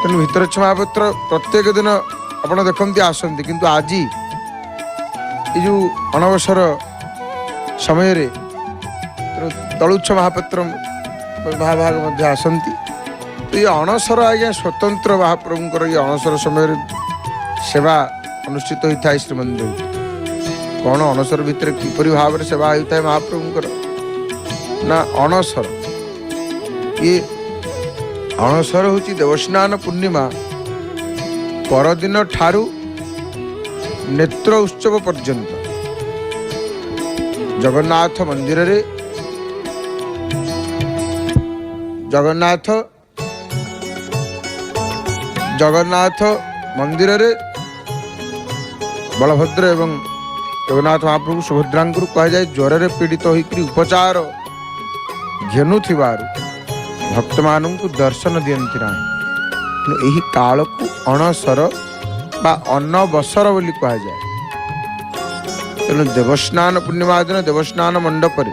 ତେଣୁ ଭିତରଚ୍ଛ ମହାପାତ୍ର ପ୍ରତ୍ୟେକ ଦିନ ଆପଣ ଦେଖନ୍ତି ଆସନ୍ତି, କିନ୍ତୁ ଆଜି ଏ ଯେଉଁ ଅଣବସର ସମୟରେ ତଳୁଚ୍ଛ ମହାପାତ୍ର ମହାଭାଗ ମଧ୍ୟ ଆସନ୍ତି। ତ ଏ ଅଣସର ଆଜ୍ଞା ସ୍ୱତନ୍ତ୍ର ମହାପ୍ରଭୁଙ୍କର ଏ ଅଣସର ସମୟରେ ସେବା ଅନୁଷ୍ଠିତ ହୋଇଥାଏ ଶ୍ରୀମନ୍ଦିର। କ'ଣ ଅଣସର ଭିତରେ କିପରି ଭାବରେ ସେବା ହୋଇଥାଏ ମହାପ୍ରଭୁଙ୍କର ନା ଅଣସର, ଇଏ ଅଣସର ହେଉଛି ଦେବସ୍ନାନ ପୂର୍ଣ୍ଣିମା ପରଦିନ ଠାରୁ ନେତ୍ର ଉତ୍ସବ ପର୍ଯ୍ୟନ୍ତ ଜଗନ୍ନାଥ ମନ୍ଦିରରେ ଜଗନ୍ନାଥ ମନ୍ଦିରରେ ବଳଭଦ୍ର ଏବଂ ଜଗନ୍ନାଥ ମହାପ୍ରଭୁ ସୁଭଦ୍ରାଙ୍କୁ କୁହାଯାଏ ଜ୍ୱରରେ ପୀଡ଼ିତ ହୋଇକରି ଉପଚାର ଘେନୁଥିବାରୁ ଭକ୍ତମାନଙ୍କୁ ଦର୍ଶନ ଦିଅନ୍ତି ନାହିଁ। ତେଣୁ ଏହି କାଳକୁ ଅଣସର ବା ଅନବସର ବୋଲି କୁହାଯାଏ। ତେଣୁ ଦେବସ୍ନାନ ପୂର୍ଣ୍ଣିମା ଦିନ ଦେବସ୍ନାନ ମଣ୍ଡପରେ